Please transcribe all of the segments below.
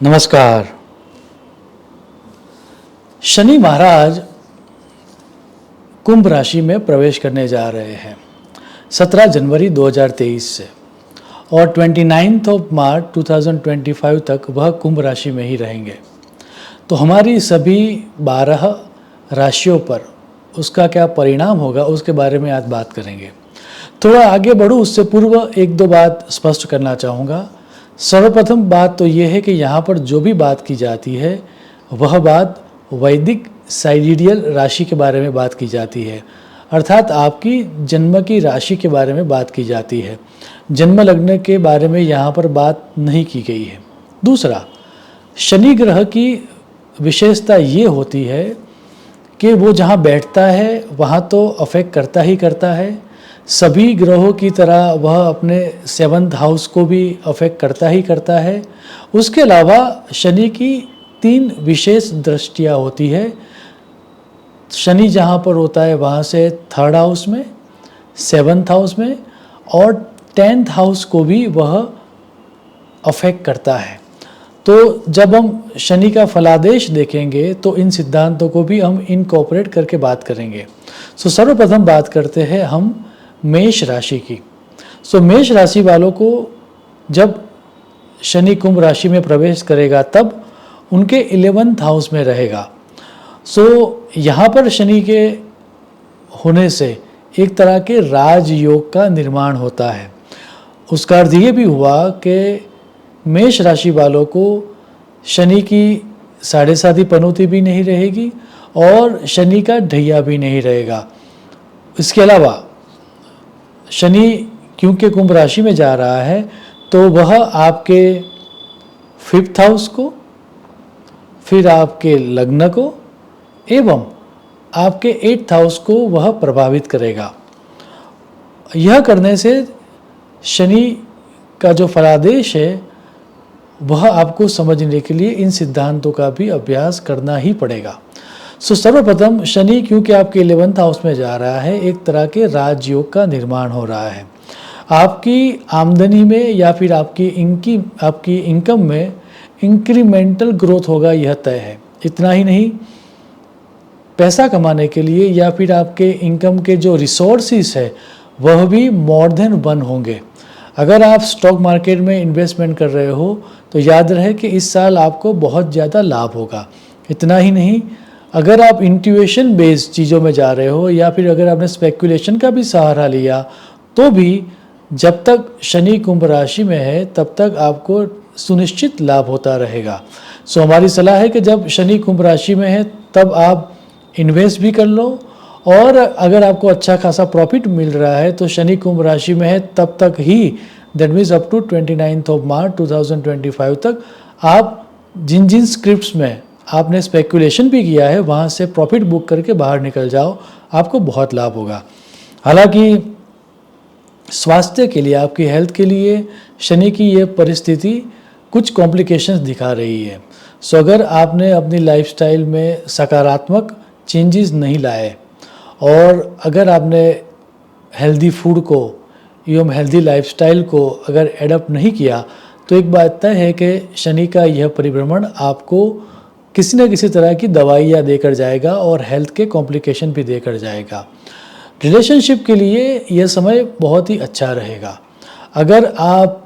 नमस्कार। शनि महाराज कुंभ राशि में प्रवेश करने जा रहे हैं 17 जनवरी 2023 से और 29 मार्च 2025 तक वह कुंभ राशि में ही रहेंगे। तो हमारी सभी 12 राशियों पर उसका क्या परिणाम होगा उसके बारे में आज बात करेंगे। थोड़ा आगे बढ़ूँ उससे पूर्व एक दो बात स्पष्ट करना चाहूँगा। सर्वप्रथम बात तो यह है कि यहाँ पर जो भी बात की जाती है वह बात वैदिक साइडियल राशि के बारे में बात की जाती है, अर्थात आपकी जन्म की राशि के बारे में बात की जाती है। जन्म लग्न के बारे में यहाँ पर बात नहीं की गई है। दूसरा, शनि ग्रह की विशेषता ये होती है कि वो जहाँ बैठता है वहाँ तो अफेक्ट करता ही करता है। सभी ग्रहों की तरह वह अपने 7th हाउस को भी अफेक्ट करता ही करता है। उसके अलावा शनि की 3 विशेष दृष्टियाँ होती है। शनि जहाँ पर होता है वहाँ से 3rd हाउस में, 7th हाउस में और 10th हाउस को भी वह अफेक्ट करता है। तो जब हम शनि का फलादेश देखेंगे तो इन सिद्धांतों को भी हम इनकॉर्पोरेट करके बात करेंगे। सर्वप्रथम बात करते हैं हम मेष राशि की। मेष राशि वालों को जब शनि कुंभ राशि में प्रवेश करेगा तब उनके 11th हाउस में रहेगा। यहाँ पर शनि के होने से एक तरह के राजयोग का निर्माण होता है। उसका अर्थ ये भी हुआ कि मेष राशि वालों को शनि की साढ़े साती पनौती भी नहीं रहेगी और शनि का ढैया भी नहीं रहेगा। इसके अलावा शनि क्योंकि कुंभ राशि में जा रहा है तो वह आपके 5th हाउस को, फिर आपके लग्न को एवं आपके 8th हाउस को वह प्रभावित करेगा। यह करने से शनि का जो फलादेश है वह आपको समझने के लिए इन सिद्धांतों का भी अभ्यास करना ही पड़ेगा। सर्वप्रथम शनि क्योंकि आपके 11th हाउस में जा रहा है, एक तरह के राजयोग का निर्माण हो रहा है। आपकी आमदनी में या फिर आपकी इनकम में इंक्रीमेंटल ग्रोथ होगा, यह तय है। इतना ही नहीं, पैसा कमाने के लिए या फिर आपके इनकम के जो रिसोर्सेस है वह भी मोर देन 1 होंगे। अगर आप स्टॉक मार्केट में इन्वेस्टमेंट कर रहे हो तो याद रहे कि इस साल आपको बहुत ज़्यादा लाभ होगा। इतना ही नहीं, अगर आप इंट्यूशन बेस्ड चीज़ों में जा रहे हो या फिर अगर आपने स्पेकुलेशन का भी सहारा लिया तो भी जब तक शनि कुंभ राशि में है तब तक आपको सुनिश्चित लाभ होता रहेगा। हमारी सलाह है कि जब शनि कुंभ राशि में है तब आप इन्वेस्ट भी कर लो और अगर आपको अच्छा खासा प्रॉफिट मिल रहा है तो शनि कुंभ राशि में है तब तक ही, दैट मीन्स अप टू 29 मार्च 2025 तक आप जिन स्क्रिप्ट्स में आपने स्पेकुलेशन भी किया है वहाँ से प्रॉफिट बुक करके बाहर निकल जाओ, आपको बहुत लाभ होगा। हालांकि स्वास्थ्य के लिए, आपकी हेल्थ के लिए शनि की ये परिस्थिति कुछ कॉम्प्लिकेशंस दिखा रही है। अगर आपने अपनी लाइफस्टाइल में सकारात्मक चेंजेस नहीं लाए और अगर आपने हेल्दी फूड को एवं हेल्दी लाइफस्टाइल को अगर एडप्ट नहीं किया तो एक बात तय है कि शनि का यह परिभ्रमण आपको किसी न किसी तरह की दवाइयाँ देकर जाएगा और हेल्थ के कॉम्प्लिकेशन भी देकर जाएगा। रिलेशनशिप के लिए यह समय बहुत ही अच्छा रहेगा। अगर आप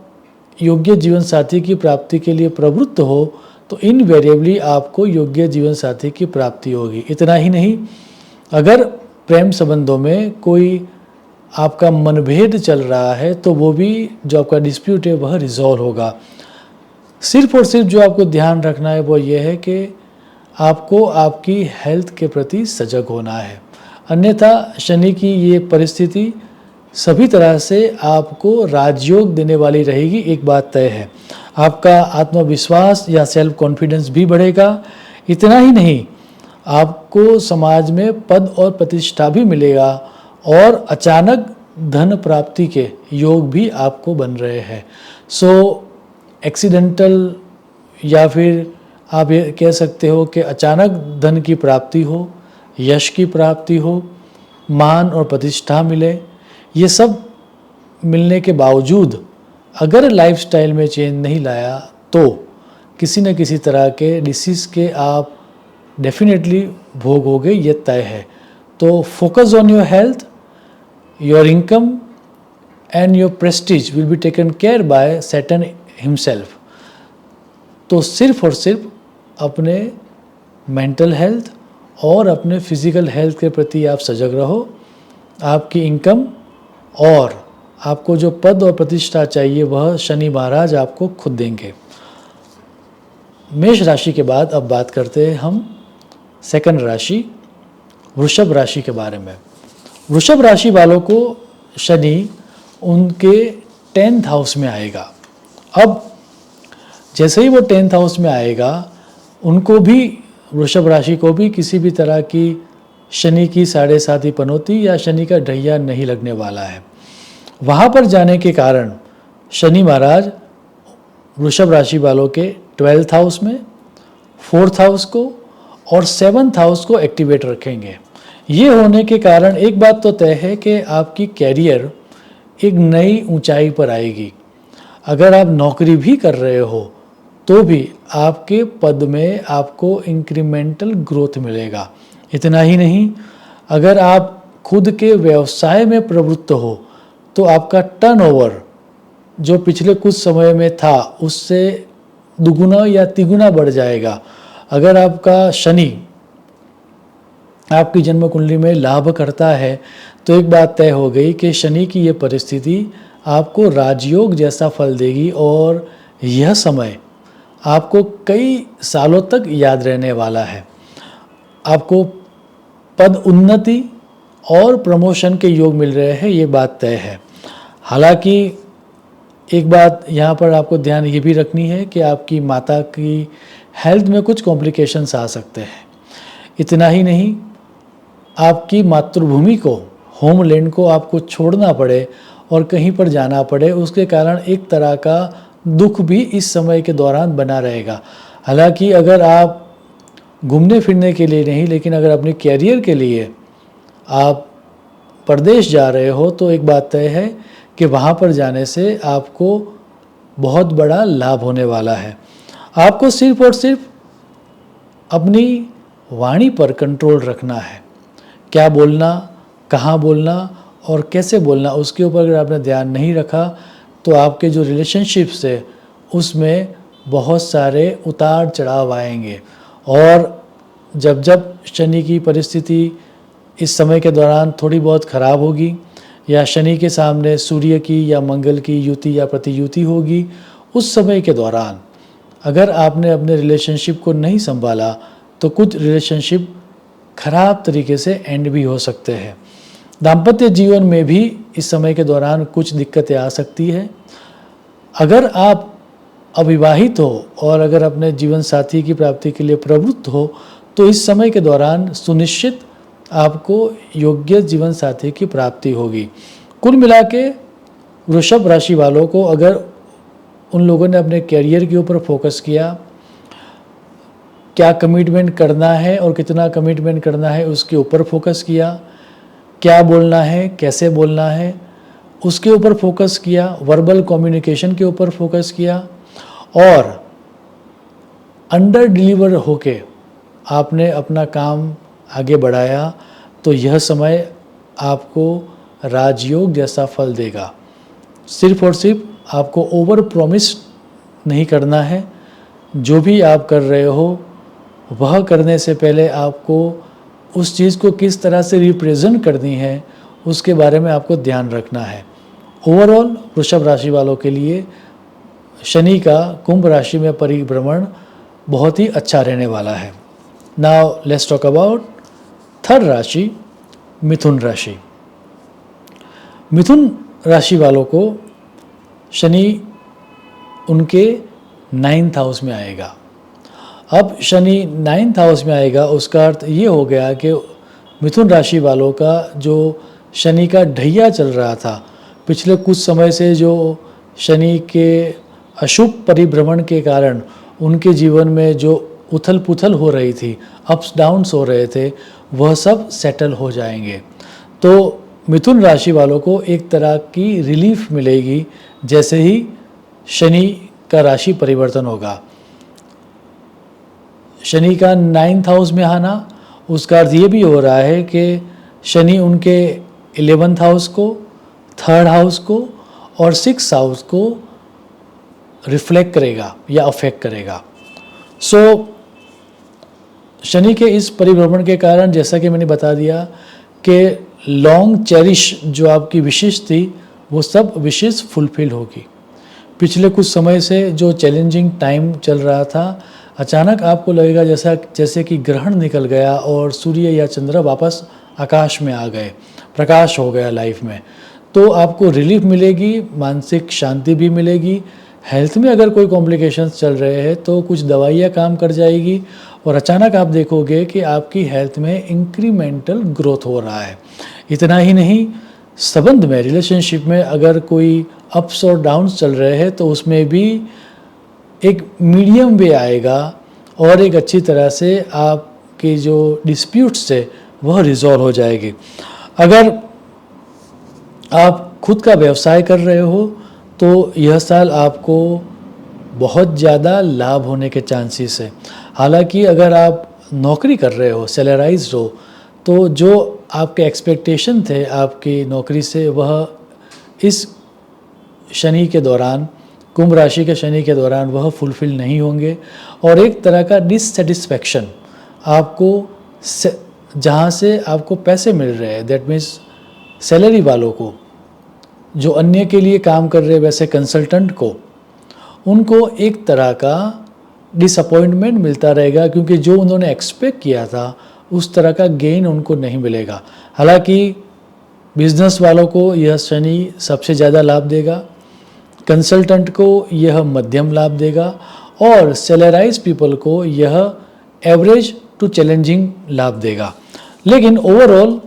योग्य जीवन साथी की प्राप्ति के लिए प्रवृत्त हो तो इनवेरिएबली आपको योग्य जीवन साथी की प्राप्ति होगी। इतना ही नहीं, अगर प्रेम संबंधों में कोई आपका मनभेद चल रहा है तो वो भी जो आपका डिस्प्यूट है वह रिजॉल्व होगा। सिर्फ और सिर्फ जो आपको ध्यान रखना है वो ये है कि आपको आपकी हेल्थ के प्रति सजग होना है, अन्यथा शनि की ये परिस्थिति सभी तरह से आपको राजयोग देने वाली रहेगी। एक बात तय है, आपका आत्मविश्वास या सेल्फ कॉन्फिडेंस भी बढ़ेगा। इतना ही नहीं, आपको समाज में पद और प्रतिष्ठा भी मिलेगा और अचानक धन प्राप्ति के योग भी आपको बन रहे हैं। एक्सीडेंटल या फिर आप ये कह सकते हो कि अचानक धन की प्राप्ति हो, यश की प्राप्ति हो, मान और प्रतिष्ठा मिले, ये सब मिलने के बावजूद अगर लाइफस्टाइल में चेंज नहीं लाया तो किसी न किसी तरह के डिसीज़ के आप डेफिनेटली भोगोगे, ये तय है। तो focus on your health, your income and your prestige will be taken care by Saturn himself. तो सिर्फ और सिर्फ अपने मेंटल हेल्थ और अपने फिजिकल हेल्थ के प्रति आप सजग रहो। आपकी इनकम और आपको जो पद और प्रतिष्ठा चाहिए वह शनि महाराज आपको खुद देंगे। मेष राशि के बाद अब बात करते हैं हम सेकंड राशि वृषभ राशि के बारे में। वृषभ राशि वालों को शनि उनके 10th हाउस में आएगा। अब जैसे ही वो 10th हाउस में आएगा, उनको भी, वृषभ राशि को भी किसी भी तरह की शनि की 7.5 पनौती या शनि का ढैया नहीं लगने वाला है। वहाँ पर जाने के कारण शनि महाराज वृषभ राशि वालों के 12th हाउस में, 4th हाउस को और 7th हाउस को एक्टिवेट रखेंगे। ये होने के कारण एक बात तो तय है कि आपकी कैरियर एक नई ऊंचाई पर आएगी। अगर आप नौकरी भी कर रहे हो तो भी आपके पद में आपको इंक्रीमेंटल ग्रोथ मिलेगा। इतना ही नहीं, अगर आप खुद के व्यवसाय में प्रवृत्त हो तो आपका टर्नओवर जो पिछले कुछ समय में था उससे दुगुना या तिगुना बढ़ जाएगा। अगर आपका शनि आपकी जन्म कुंडली में लाभ करता है तो एक बात तय हो गई कि शनि की ये परिस्थिति आपको राजयोग जैसा फल देगी और यह समय आपको कई सालों तक याद रहने वाला है। आपको पद उन्नति और प्रमोशन के योग मिल रहे हैं, ये बात तय है। हालांकि एक बात यहाँ पर आपको ध्यान ये भी रखनी है कि आपकी माता की हेल्थ में कुछ कॉम्प्लिकेशंस आ सकते हैं। इतना ही नहीं, आपकी मातृभूमि को, होमलैंड को आपको छोड़ना पड़े और कहीं पर जाना पड़े, उसके कारण एक तरह का दुख भी इस समय के दौरान बना रहेगा। हालांकि अगर आप घूमने फिरने के लिए नहीं, लेकिन अगर अपने कैरियर के लिए आप परदेश जा रहे हो तो एक बात तय है कि वहाँ पर जाने से आपको बहुत बड़ा लाभ होने वाला है। आपको सिर्फ और सिर्फ अपनी वाणी पर कंट्रोल रखना है। क्या बोलना, कहाँ बोलना और कैसे बोलना, उसके ऊपर अगर आपने ध्यान नहीं रखा तो आपके जो रिलेशनशिप्स है उसमें बहुत सारे उतार चढ़ाव आएंगे। और जब जब शनि की परिस्थिति इस समय के दौरान थोड़ी बहुत ख़राब होगी या शनि के सामने सूर्य की या मंगल की युति या प्रतियुति होगी, उस समय के दौरान अगर आपने अपने रिलेशनशिप को नहीं संभाला तो कुछ रिलेशनशिप खराब तरीके से एंड भी हो सकते हैं। दाम्पत्य जीवन में भी इस समय के दौरान कुछ दिक्कतें आ सकती है। अगर आप अविवाहित हो और अगर अपने जीवन साथी की प्राप्ति के लिए प्रवृत्त हो तो इस समय के दौरान सुनिश्चित आपको योग्य जीवन साथी की प्राप्ति होगी। कुल मिला के वृषभ राशि वालों को, अगर उन लोगों ने अपने कैरियर के ऊपर फोकस किया, क्या कमिटमेंट करना है और कितना कमिटमेंट करना है उसके ऊपर फोकस किया, क्या बोलना है, कैसे बोलना है उसके ऊपर फोकस किया, वर्बल कम्युनिकेशन के ऊपर फोकस किया और अंडर डिलीवर होके आपने अपना काम आगे बढ़ाया तो यह समय आपको राजयोग जैसा फल देगा। सिर्फ और सिर्फ आपको ओवर प्रॉमिस नहीं करना है। जो भी आप कर रहे हो वह करने से पहले आपको उस चीज़ को किस तरह से रिप्रेजेंट करनी है उसके बारे में आपको ध्यान रखना है। ओवरऑल वृषभ राशि वालों के लिए शनि का कुंभ राशि में परिभ्रमण बहुत ही अच्छा रहने वाला है। Now let's talk about third राशि, मिथुन राशि। मिथुन राशि वालों को शनि उनके 9th हाउस में आएगा। अब शनि 9th हाउस में आएगा, उसका अर्थ ये हो गया कि मिथुन राशि वालों का जो शनि का ढैया चल रहा था, पिछले कुछ समय से जो शनि के अशुभ परिभ्रमण के कारण उनके जीवन में जो उथल पुथल हो रही थी, अप्स डाउन्स हो रहे थे, वह सब सेटल हो जाएंगे। तो मिथुन राशि वालों को एक तरह की रिलीफ मिलेगी जैसे ही शनि का राशि परिवर्तन होगा। शनि का 9th हाउस में आना, उसका अर्थ ये भी हो रहा है कि शनि उनके 11th हाउस को, 3rd हाउस को और 6th हाउस को रिफ्लेक्ट करेगा या अफेक्ट करेगा। सो शनि के इस परिभ्रमण के कारण, जैसा कि मैंने बता दिया कि लॉन्ग चेरिश जो आपकी विशेष थी वो सब विशेष फुलफिल होगी। पिछले कुछ समय से जो चैलेंजिंग टाइम चल रहा था, अचानक आपको लगेगा जैसे कि ग्रहण निकल गया और सूर्य या चंद्र वापस आकाश में आ गए, प्रकाश हो गया लाइफ में। तो आपको रिलीफ मिलेगी, मानसिक शांति भी मिलेगी। हेल्थ में अगर कोई कॉम्प्लिकेशंस चल रहे हैं तो कुछ दवाइयाँ काम कर जाएगी और अचानक आप देखोगे कि आपकी हेल्थ में इंक्रीमेंटल ग्रोथ हो रहा है। इतना ही नहीं, संबंध में, रिलेशनशिप में अगर कोई अप्स और डाउन्स चल रहे हैं तो उसमें भी एक मीडियम वे आएगा और एक अच्छी तरह से आपके जो डिस्प्यूट्स है वह रिजॉल्व हो जाएगी। अगर आप खुद का व्यवसाय कर रहे हो तो यह साल आपको बहुत ज़्यादा लाभ होने के चांसेस है। हालांकि अगर आप नौकरी कर रहे हो, सैलराइज्ड हो, तो जो आपके एक्सपेक्टेशन थे आपकी नौकरी से वह इस शनि के दौरान, कुंभ राशि के शनि के दौरान वह फुलफिल नहीं होंगे और एक तरह का डिससेटिस्फैक्शन आपको जहाँ से आपको पैसे मिल रहे हैं, दैट मीन्स सैलरी वालों को, जो अन्य के लिए काम कर रहे हैं वैसे कंसल्टेंट को, उनको एक तरह का डिसअपॉइंटमेंट मिलता रहेगा क्योंकि जो उन्होंने एक्सपेक्ट किया था उस तरह का गेन उनको नहीं मिलेगा। हालांकि बिजनेस वालों को यह शनि सबसे ज़्यादा लाभ देगा, कंसल्टेंट को यह मध्यम लाभ देगा और सैलराइज पीपल को यह एवरेज टू चैलेंजिंग लाभ देगा। लेकिन ओवरऑल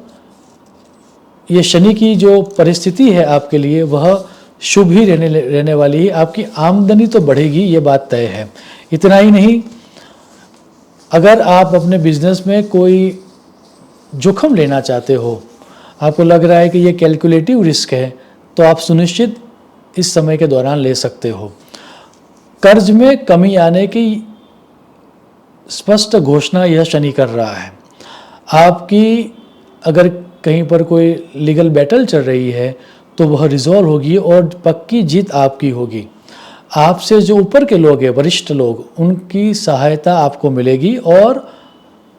ये शनि की जो परिस्थिति है आपके लिए वह शुभ ही रहने वाली है। आपकी आमदनी तो बढ़ेगी, ये बात तय है। इतना ही नहीं, अगर आप अपने बिजनेस में कोई जोखिम लेना चाहते हो, आपको लग रहा है कि ये कैलकुलेटिव रिस्क है, तो आप सुनिश्चित इस समय के दौरान ले सकते हो। कर्ज में कमी आने की स्पष्ट घोषणा यह शनि कर रहा है। आपकी अगर कहीं पर कोई लीगल बैटल चल रही है तो वह रिजॉल्व होगी और पक्की जीत आपकी होगी। आपसे जो ऊपर के लोग हैं, वरिष्ठ लोग, उनकी सहायता आपको मिलेगी और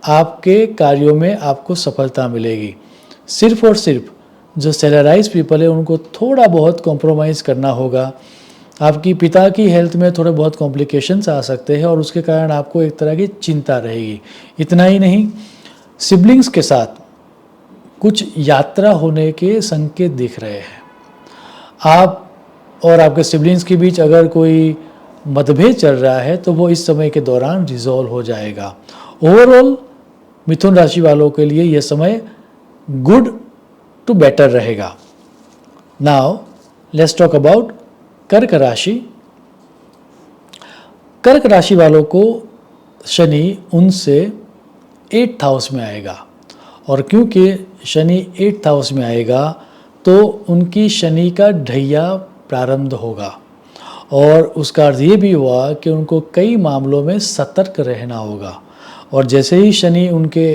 आपके कार्यों में आपको सफलता मिलेगी। सिर्फ और सिर्फ जो सैलराइज पीपल है उनको थोड़ा बहुत कॉम्प्रोमाइज़ करना होगा। आपकी पिता की हेल्थ में थोड़े बहुत कॉम्प्लिकेशंस आ सकते हैं और उसके कारण आपको एक तरह की चिंता रहेगी। इतना ही नहीं, सिबलिंग्स के साथ कुछ यात्रा होने के संकेत दिख रहे हैं। आप और आपके सिबलिंग्स के बीच अगर कोई मतभेद चल रहा है तो वो इस समय के दौरान रिजॉल्व हो जाएगा। ओवरऑल मिथुन राशि वालों के लिए यह समय गुड टू बेटर रहेगा। नाउ लेट्स टॉक अबाउट कर्क राशि। कर्क राशि वालों को शनि उनसे 8th हाउस में आएगा और क्योंकि शनि 8th हाउस में आएगा तो उनकी शनि का ढैया प्रारंभ होगा और उसका अर्थ ये भी हुआ कि उनको कई मामलों में सतर्क रहना होगा। और जैसे ही शनि उनके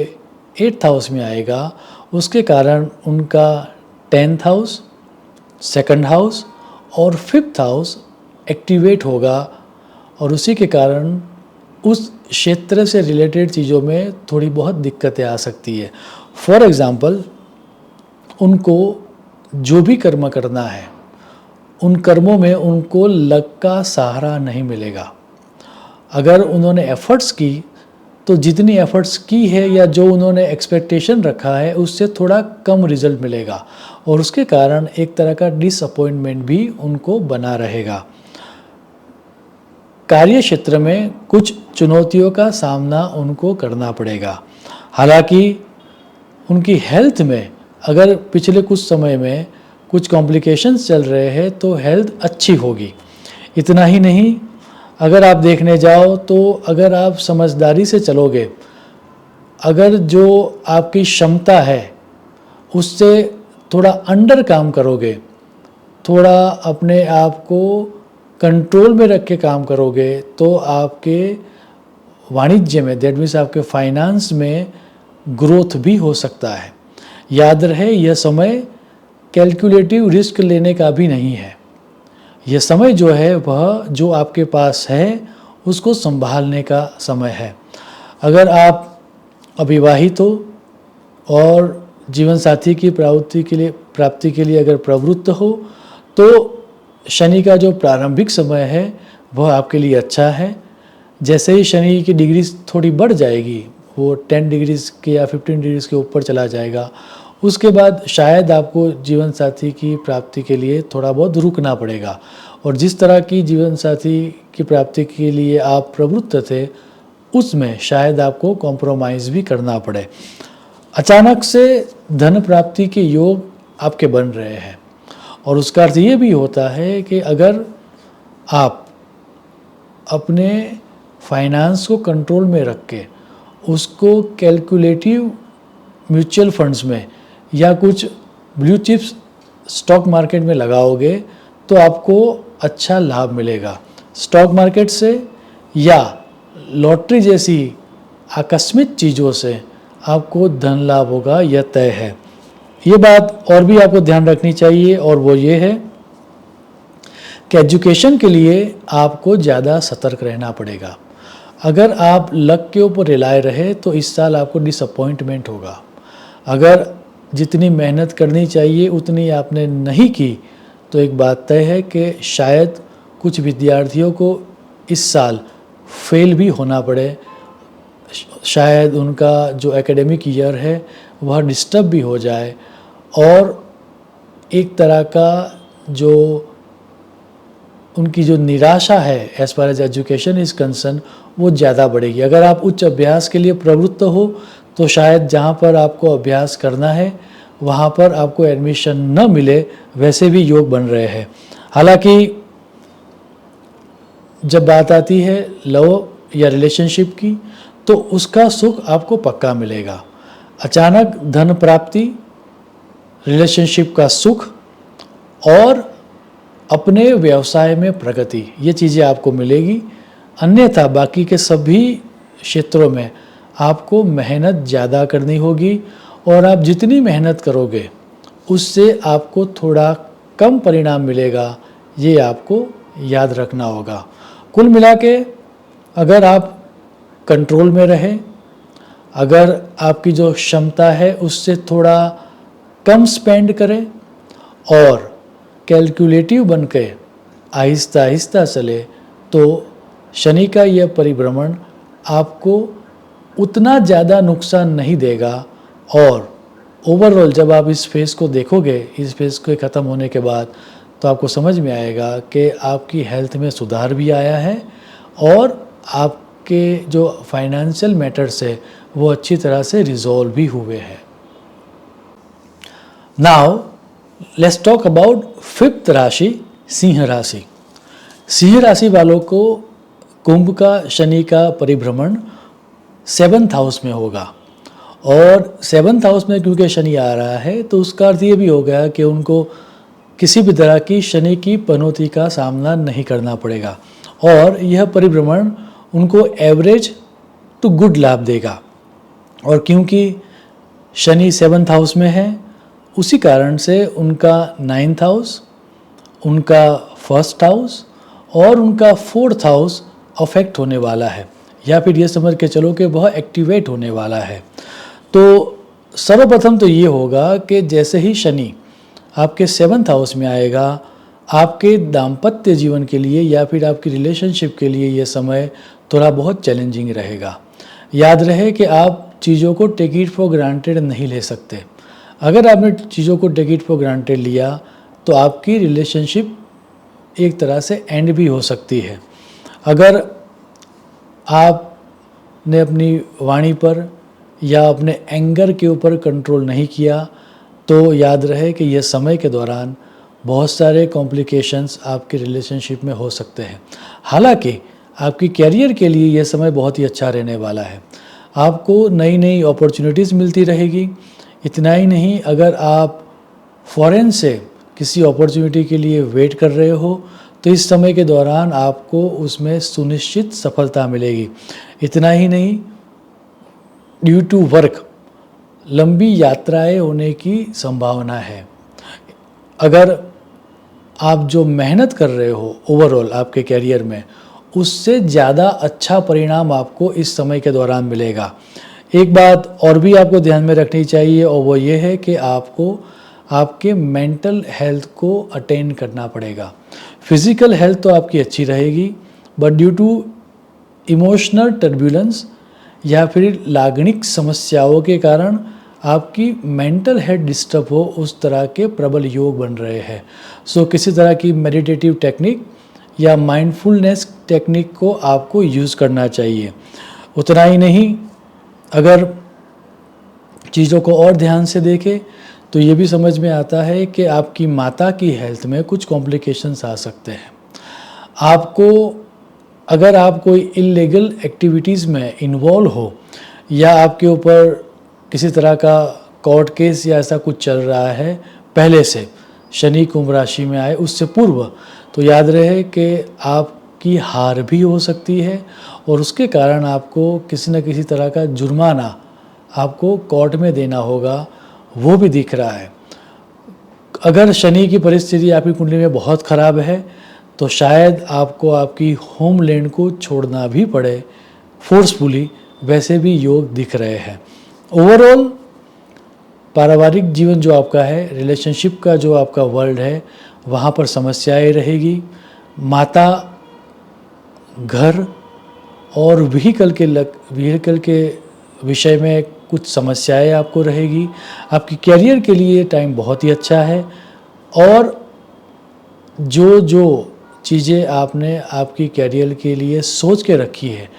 8th हाउस में आएगा उसके कारण उनका 10th हाउस, 2nd हाउस और 5th हाउस एक्टिवेट होगा और उसी के कारण उस क्षेत्र से रिलेटेड चीज़ों में थोड़ी बहुत दिक्कतें आ सकती है। फॉर एग्ज़ाम्पल, उनको जो भी कर्म करना है उन कर्मों में उनको लक का सहारा नहीं मिलेगा। अगर उन्होंने एफर्ट्स की तो जितनी एफर्ट्स की है या जो उन्होंने एक्सपेक्टेशन रखा है उससे थोड़ा कम रिजल्ट मिलेगा और उसके कारण एक तरह का डिसअपॉइंटमेंट भी उनको बना रहेगा। कार्य क्षेत्र में कुछ चुनौतियों का सामना उनको करना पड़ेगा। हालांकि उनकी हेल्थ में अगर पिछले कुछ समय में कुछ कॉम्प्लिकेशंस चल रहे हैं तो हेल्थ अच्छी होगी। इतना ही नहीं, अगर आप देखने जाओ तो अगर आप समझदारी से चलोगे, अगर जो आपकी क्षमता है उससे थोड़ा अंडर काम करोगे, थोड़ा अपने आप को कंट्रोल में रख के काम करोगे तो आपके वाणिज्य में, दैट मीन्स आपके फाइनेंस में ग्रोथ भी हो सकता है। याद रहे यह समय कैलकुलेटिव रिस्क लेने का भी नहीं है। यह समय जो है वह जो आपके पास है उसको संभालने का समय है। अगर आप अविवाहित हो और जीवन साथी की प्राप्ति के लिए अगर प्रवृत्त हो तो शनि का जो प्रारंभिक समय है वह आपके लिए अच्छा है। जैसे ही शनि की डिग्री थोड़ी बढ़ जाएगी, वो 10 डिग्रीज के या 15 डिग्रीज के ऊपर चला जाएगा, उसके बाद शायद आपको जीवन साथी की प्राप्ति के लिए थोड़ा बहुत रुकना पड़ेगा। और जिस तरह की जीवन साथी की प्राप्ति के लिए आप प्रवृत्त थे उसमें शायद आपको कॉम्प्रोमाइज़ भी करना पड़े। अचानक से धन प्राप्ति के योग आपके बन रहे हैं और उसका अर्थ ये भी होता है कि अगर आप अपने फाइनेंस को कंट्रोल में रख के उसको कैलकुलेटिव म्यूचुअल फंड्स में या कुछ ब्लू चिप्स स्टॉक मार्केट में लगाओगे तो आपको अच्छा लाभ मिलेगा। स्टॉक मार्केट से या लॉटरी जैसी आकस्मिक चीज़ों से आपको धन लाभ होगा, यह तय है। ये बात और भी आपको ध्यान रखनी चाहिए और वो ये है कि एजुकेशन के लिए आपको ज़्यादा सतर्क रहना पड़ेगा। अगर आप लक के ऊपर रिलाय रहे तो इस साल आपको डिसअपॉइंटमेंट होगा। अगर जितनी मेहनत करनी चाहिए उतनी आपने नहीं की तो एक बात तय है कि शायद कुछ विद्यार्थियों को इस साल फेल भी होना पड़े। शायद उनका जो एकेडमिक ईयर है वह डिस्टर्ब भी हो जाए और एक तरह का जो उनकी जो निराशा है as far as education is concern वो ज़्यादा बढ़ेगी। अगर आप उच्च अभ्यास के लिए प्रवृत्त हो तो शायद जहाँ पर आपको अभ्यास करना है वहाँ पर आपको एडमिशन न मिले, वैसे भी योग बन रहे हैं। हालांकि जब बात आती है लव या रिलेशनशिप की तो उसका सुख आपको पक्का मिलेगा। अचानक धन प्राप्ति, रिलेशनशिप का सुख और अपने व्यवसाय में प्रगति, ये चीज़ें आपको मिलेगी। अन्यथा बाकी के सभी क्षेत्रों में आपको मेहनत ज़्यादा करनी होगी और आप जितनी मेहनत करोगे उससे आपको थोड़ा कम परिणाम मिलेगा, ये आपको याद रखना होगा। कुल मिला के अगर आप कंट्रोल में रहें, अगर आपकी जो क्षमता है उससे थोड़ा कम स्पेंड करें और कैलकुलेटिव बन के आहिस्ता आहिस्ता चले तो शनि का यह परिभ्रमण आपको उतना ज़्यादा नुकसान नहीं देगा। और ओवरऑल जब आप इस फेज़ को देखोगे, इस फेज़ के ख़त्म होने के बाद, तो आपको समझ में आएगा कि आपकी हेल्थ में सुधार भी आया है और आपके जो फाइनेंशियल मैटर्स है वो अच्छी तरह से रिजॉल्व भी हुए हैं। Now let's talk about 5th राशि, सिंह राशि। सिंह राशि वालों को कुंभ का शनि का परिभ्रमण 7th हाउस में होगा और 7th हाउस में क्योंकि शनि आ रहा है तो उसका अर्थ ये भी हो गया कि उनको किसी भी तरह की शनि की पनौती का सामना नहीं करना पड़ेगा और यह परिभ्रमण उनको एवरेज टू गुड लाभ देगा। और क्योंकि शनि 7th हाउस में है उसी कारण से उनका 9th हाउस, उनका 1st हाउस और उनका 4th हाउस अफेक्ट होने वाला है, या फिर ये समझ के चलो कि वह एक्टिवेट होने वाला है। तो सर्वप्रथम तो ये होगा कि जैसे ही शनि आपके 7th हाउस में आएगा, आपके दाम्पत्य जीवन के लिए या फिर आपकी रिलेशनशिप के लिए ये समय थोड़ा बहुत चैलेंजिंग रहेगा। याद रहे कि आप चीज़ों को टेक इट फॉर ग्रांटेड नहीं ले सकते। अगर आपने चीज़ों को टेक इट फॉर ग्रांटेड लिया तो आपकी रिलेशनशिप एक तरह से एंड भी हो सकती है। अगर आपने अपनी वाणी पर या अपने एंगर के ऊपर कंट्रोल नहीं किया तो याद रहे कि यह समय के दौरान बहुत सारे कॉम्प्लिकेशंस आपके रिलेशनशिप में हो सकते हैं। हालांकि आपकी कैरियर के लिए यह समय बहुत ही अच्छा रहने वाला है। आपको नई नई अपॉर्चुनिटीज़ मिलती रहेगी। इतना ही नहीं, अगर आप फॉरेन से किसी अपॉर्चुनिटी के लिए वेट कर रहे हो तो इस समय के दौरान आपको उसमें सुनिश्चित सफलता मिलेगी। इतना ही नहीं, ड्यू टू वर्क लंबी यात्राएं होने की संभावना है। अगर आप जो मेहनत कर रहे हो ओवरऑल आपके कैरियर में, उससे ज़्यादा अच्छा परिणाम आपको इस समय के दौरान मिलेगा। एक बात और भी आपको ध्यान में रखनी चाहिए, और वो ये है कि आपको आपके मेंटल हेल्थ को अटेंड करना पड़ेगा। फिजिकल हेल्थ तो आपकी अच्छी रहेगी, but due to emotional turbulence या फिर लागणिक समस्याओं के कारण आपकी मेंटल हेल्थ डिस्टर्ब हो, उस तरह के प्रबल योग बन रहे हैं। सो किसी तरह की मेडिटेटिव टेक्निक या माइंडफुलनेस टेक्निक को आपको यूज़ करना चाहिए। उतना ही नहीं, अगर चीज़ों को और ध्यान से देखें तो ये भी समझ में आता है कि आपकी माता की हेल्थ में कुछ कॉम्प्लिकेशंस आ सकते हैं। आपको, अगर आप कोई इल्लीगल एक्टिविटीज़ में इन्वॉल्व हो या आपके ऊपर किसी तरह का कोर्ट केस या ऐसा कुछ चल रहा है पहले से, शनि कुंभ राशि में आए उससे पूर्व, तो याद रहे कि आपकी हार भी हो सकती है और उसके कारण आपको किसी न किसी तरह का जुर्माना आपको कोर्ट में देना होगा, वो भी दिख रहा है। अगर शनि की परिस्थिति आपकी कुंडली में बहुत ख़राब है तो शायद आपको आपकी होमलैंड को छोड़ना भी पड़े फोर्सफुली, वैसे भी योग दिख रहे हैं। ओवरऑल पारिवारिक जीवन जो आपका है, रिलेशनशिप का जो आपका वर्ल्ड है, वहाँ पर समस्याएं रहेगी। माता, घर और व्हीकल के विषय में कुछ समस्याएं आपको रहेगी। आपकी कैरियर के लिए टाइम बहुत ही अच्छा है, और जो चीज़ें आपने आपकी कैरियर के लिए सोच के रखी है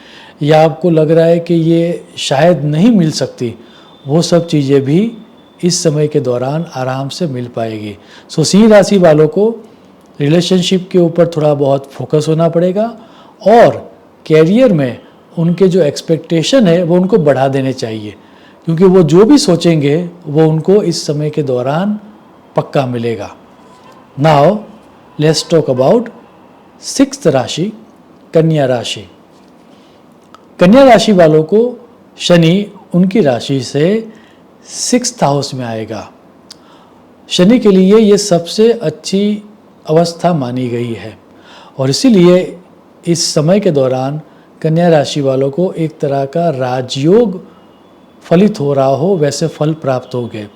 या आपको लग रहा है कि ये शायद नहीं मिल सकती, वो सब चीज़ें भी इस समय के दौरान आराम से मिल पाएगी। सो सिंह राशि वालों को रिलेशनशिप के ऊपर थोड़ा बहुत फोकस होना पड़ेगा, और कैरियर में उनके जो एक्सपेक्टेशन है वो उनको बढ़ा देने चाहिए, क्योंकि वो जो भी सोचेंगे वो उनको इस समय के दौरान पक्का मिलेगा। Now let's talk about sixth राशि, कन्या राशि। कन्या राशि वालों को शनि उनकी राशि से 6th हाउस में आएगा। शनि के लिए ये सबसे अच्छी अवस्था मानी गई है, और इसीलिए इस समय के दौरान कन्या राशि वालों को एक तरह का राजयोग फलित हो रहा हो वैसे फल प्राप्त होंगे।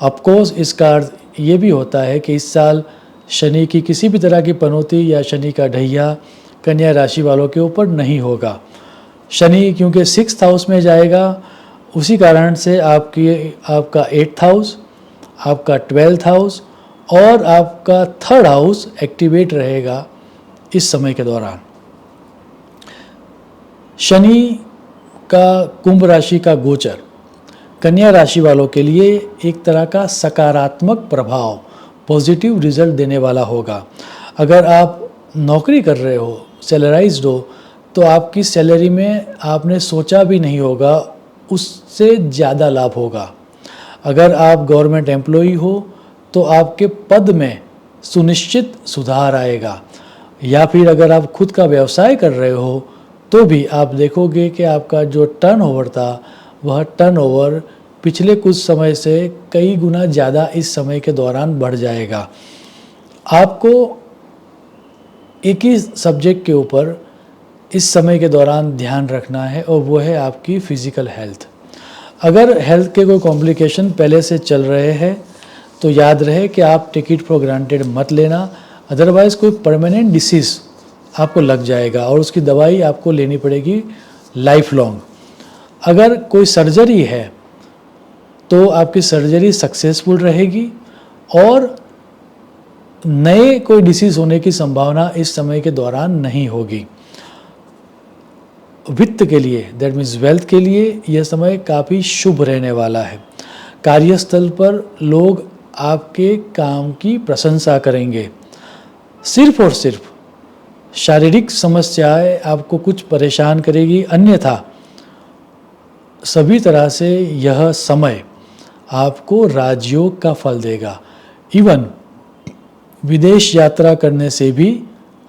ऑफकोर्स इसका अर्थ ये भी होता है कि इस साल शनि की किसी भी तरह की पनौती या शनि का ढैया कन्या राशि वालों के ऊपर नहीं होगा। शनि क्योंकि 6th हाउस में जाएगा, उसी कारण से आपका 8th हाउस, आपका 12th हाउस और आपका 3rd हाउस एक्टिवेट रहेगा इस समय के दौरान। शनि का कुंभ राशि का गोचर कन्या राशि वालों के लिए एक तरह का सकारात्मक प्रभाव, पॉजिटिव रिजल्ट देने वाला होगा। अगर आप नौकरी कर रहे हो, सैलराइज्ड हो, तो आपकी सैलरी में आपने सोचा भी नहीं होगा उससे ज़्यादा लाभ होगा। अगर आप गवर्नमेंट एम्प्लॉई हो तो आपके पद में सुनिश्चित सुधार आएगा, या फिर अगर आप खुद का व्यवसाय कर रहे हो तो भी आप देखोगे कि आपका जो टर्नओवर था वह टर्नओवर पिछले कुछ समय से कई गुना ज़्यादा इस समय के दौरान बढ़ जाएगा। आपको एक ही सब्जेक्ट के ऊपर इस समय के दौरान ध्यान रखना है, और वो है आपकी फिज़िकल हेल्थ। अगर हेल्थ के कोई कॉम्प्लिकेशन पहले से चल रहे हैं तो याद रहे कि आप टेक इट फॉर ग्रांटेड मत लेना, अदरवाइज़ कोई परमानेंट डिसीज़ आपको लग जाएगा और उसकी दवाई आपको लेनी पड़ेगी लाइफ लॉन्ग। अगर कोई सर्जरी है तो आपकी सर्जरी सक्सेसफुल रहेगी, और नए कोई डिसीज़ होने की संभावना इस समय के दौरान नहीं होगी। वित्त के लिए, दैट मीन्स वेल्थ के लिए, यह समय काफ़ी शुभ रहने वाला है। कार्यस्थल पर लोग आपके काम की प्रशंसा करेंगे। सिर्फ और सिर्फ शारीरिक समस्याएं आपको कुछ परेशान करेगी, अन्यथा सभी तरह से यह समय आपको राजयोग का फल देगा। इवन विदेश यात्रा करने से भी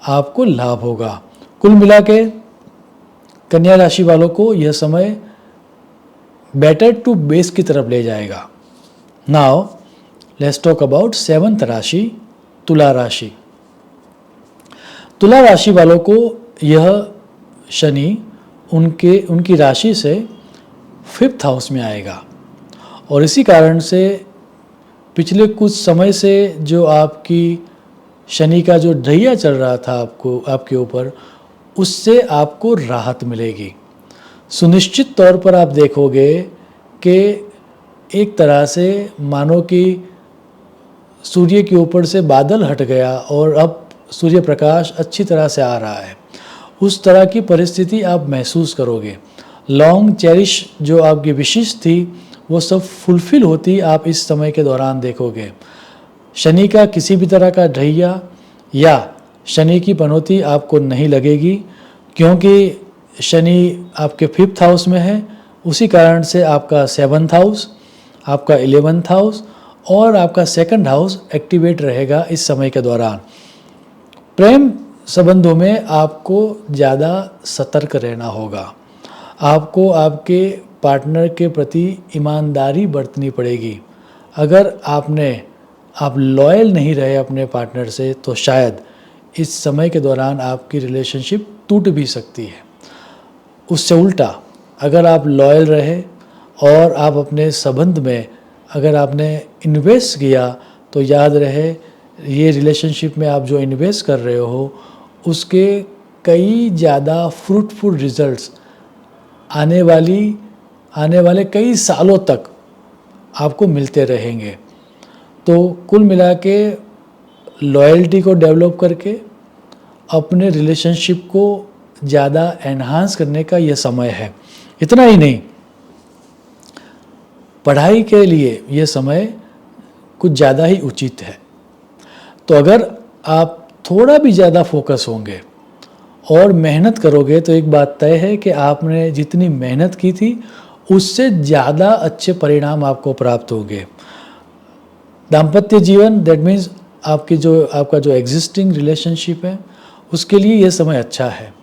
आपको लाभ होगा। कुल मिला के कन्या राशि वालों को यह समय बेटर टू बेस की तरफ ले जाएगा। Now let's talk about 7th राशि, तुला राशि। तुला राशि वालों को यह शनि उनकी राशि से 5th हाउस में आएगा और इसी कारण से पिछले कुछ समय से जो आपकी शनि का जो ढैया चल रहा था आपके ऊपर, उससे आपको राहत मिलेगी। सुनिश्चित तौर पर आप देखोगे कि एक तरह से मानो कि सूर्य के ऊपर से बादल हट गया और अब सूर्य प्रकाश अच्छी तरह से आ रहा है, उस तरह की परिस्थिति आप महसूस करोगे। लॉन्ग चेरिश जो आपकी विशेष थी वो सब फुलफिल होती आप इस समय के दौरान देखोगे। शनि का किसी भी तरह का ढैया या शनि की पनौती आपको नहीं लगेगी, क्योंकि शनि आपके 5th हाउस में है। उसी कारण से आपका 7th हाउस, आपका 11th हाउस और आपका 2nd हाउस एक्टिवेट रहेगा इस समय के दौरान। प्रेम संबंधों में आपको ज़्यादा सतर्क रहना होगा। आपको आपके पार्टनर के प्रति ईमानदारी बरतनी पड़ेगी। अगर आप लॉयल नहीं रहे अपने पार्टनर से, तो शायद इस समय के दौरान आपकी रिलेशनशिप टूट भी सकती है। उससे उल्टा अगर आप लॉयल रहे और आप अपने संबंध में अगर आपने इन्वेस्ट किया, तो याद रहे ये रिलेशनशिप में आप जो इन्वेस्ट कर रहे हो उसके कई ज़्यादा फ्रूटफुल रिजल्ट्स आने वाले कई सालों तक आपको मिलते रहेंगे। तो कुल मिला के लॉयल्टी को डेवलप करके अपने रिलेशनशिप को ज़्यादा एनहांस करने का यह समय है। इतना ही नहीं, पढ़ाई के लिए यह समय कुछ ज़्यादा ही उचित है। तो अगर आप थोड़ा भी ज़्यादा फोकस होंगे और मेहनत करोगे तो एक बात तय है कि आपने जितनी मेहनत की थी उससे ज़्यादा अच्छे परिणाम आपको प्राप्त होंगे। दाम्पत्य जीवन, दैट मीन्स आपका जो एग्जिस्टिंग रिलेशनशिप है, उसके लिए यह समय अच्छा है।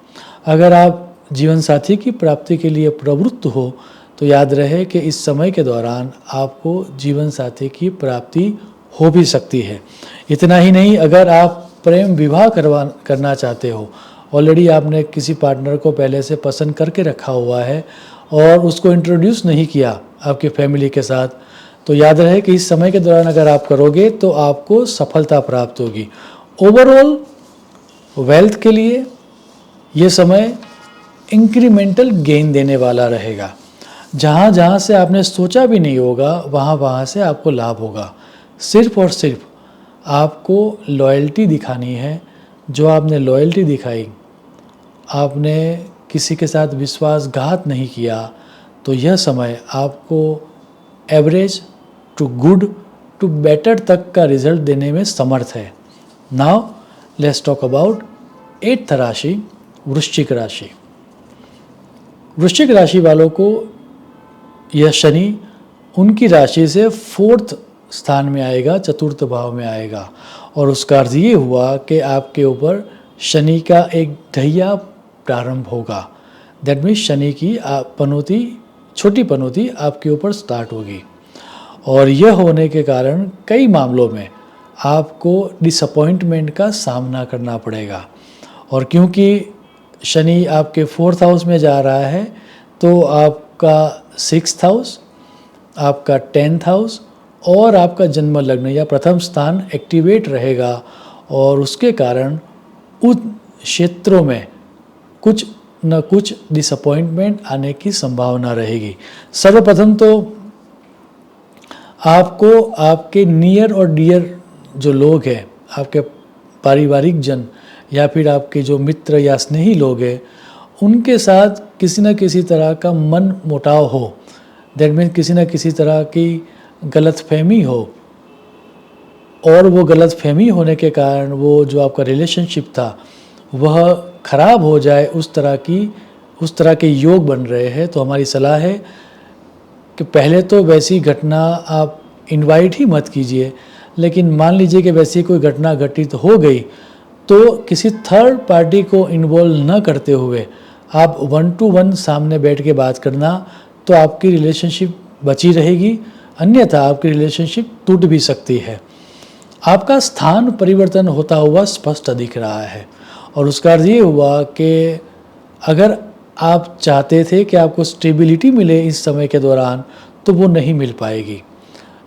अगर आप जीवन साथी की प्राप्ति के लिए प्रवृत्त हो तो याद रहे कि इस समय के दौरान आपको जीवन साथी की प्राप्ति हो भी सकती है। इतना ही नहीं, अगर आप प्रेम विवाह करना चाहते हो, ऑलरेडी आपने किसी पार्टनर को पहले से पसंद करके रखा हुआ है और उसको इंट्रोड्यूस नहीं किया आपके फैमिली के साथ, तो याद रहे कि इस समय के दौरान अगर आप करोगे तो आपको सफलता प्राप्त होगी। ओवरऑल वेल्थ के लिए ये समय इंक्रीमेंटल गेन देने वाला रहेगा। जहाँ जहाँ से आपने सोचा भी नहीं होगा वहाँ से आपको लाभ होगा। सिर्फ और सिर्फ आपको लॉयल्टी दिखानी है। जो आपने लॉयल्टी दिखाई, आपने किसी के साथ विश्वासघात नहीं किया, तो यह समय आपको average to good to better तक का रिजल्ट देने में समर्थ है। Now let's talk about 8th राशि, वृश्चिक राशि। वृश्चिक राशि वालों को यह शनि उनकी राशि से 4th स्थान में आएगा, 4th भाव में आएगा, और उसका अर्थ ये हुआ कि आपके ऊपर शनि का एक ढैया प्रारंभ होगा। दैट मीन्स शनि की छोटी पनौती आपके ऊपर स्टार्ट होगी, और यह होने के कारण कई मामलों में आपको डिसअपॉइंटमेंट का सामना करना पड़ेगा। और क्योंकि शनि आपके 4th हाउस में जा रहा है, तो आपका 6th हाउस, आपका 10th हाउस और आपका जन्म लग्न या प्रथम स्थान एक्टिवेट रहेगा, और उसके कारण उन क्षेत्रों में कुछ न कुछ डिसअपॉइंटमेंट आने की संभावना रहेगी। सर्वप्रथम तो आपको आपके नियर और डियर जो लोग हैं, आपके पारिवारिक जन या फिर आपके जो मित्र या स्नेही लोग हैं, उनके साथ किसी न किसी तरह का मन मुटाव हो। दैट मीन्स किसी न किसी तरह की गलतफहमी हो, और वो गलतफहमी होने के कारण वो जो आपका रिलेशनशिप था वह खराब हो जाए, उस तरह के योग बन रहे हैं। तो हमारी सलाह है कि पहले तो वैसी घटना आप इनवाइट ही मत कीजिए, लेकिन मान लीजिए कि वैसी कोई घटना घटित हो गई, तो किसी थर्ड पार्टी को इन्वॉल्व न करते हुए आप 1-to-1 सामने बैठ के बात करना, तो आपकी रिलेशनशिप बची रहेगी, अन्यथा आपकी रिलेशनशिप टूट भी सकती है। आपका स्थान परिवर्तन होता हुआ स्पष्ट दिख रहा है, और उसका अर्थ ये हुआ कि अगर आप चाहते थे कि आपको स्टेबिलिटी मिले इस समय के दौरान, तो वो नहीं मिल पाएगी।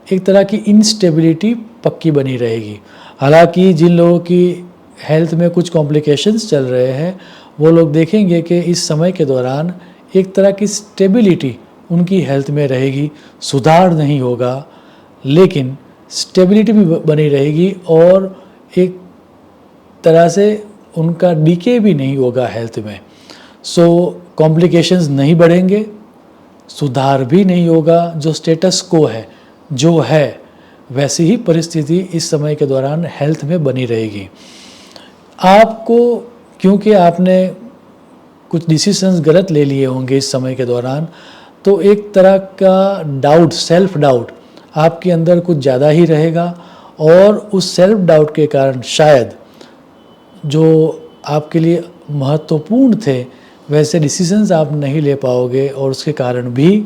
एक तरह की इंस्टेबिलिटी पक्की बनी रहेगी। हालांकि जिन लोगों की हेल्थ में कुछ कॉम्प्लिकेशंस चल रहे हैं, वो लोग देखेंगे कि इस समय के दौरान एक तरह की स्टेबिलिटी उनकी हेल्थ में रहेगी, सुधार नहीं होगा, लेकिन स्टेबिलिटी भी बनी रहेगी और एक तरह से उनका डीके भी नहीं होगा हेल्थ में। सो कॉम्प्लिकेशंस नहीं बढ़ेंगे, सुधार भी नहीं होगा, जो स्टेटस को है, जो है वैसी ही परिस्थिति इस समय के दौरान हेल्थ में बनी रहेगी। आपको क्योंकि आपने कुछ डिसीजंस गलत ले लिए होंगे इस समय के दौरान, तो एक तरह का डाउट, सेल्फ डाउट आपके अंदर कुछ ज़्यादा ही रहेगा, और उस सेल्फ डाउट के कारण शायद जो आपके लिए महत्वपूर्ण थे वैसे डिसीजंस आप नहीं ले पाओगे, और उसके कारण भी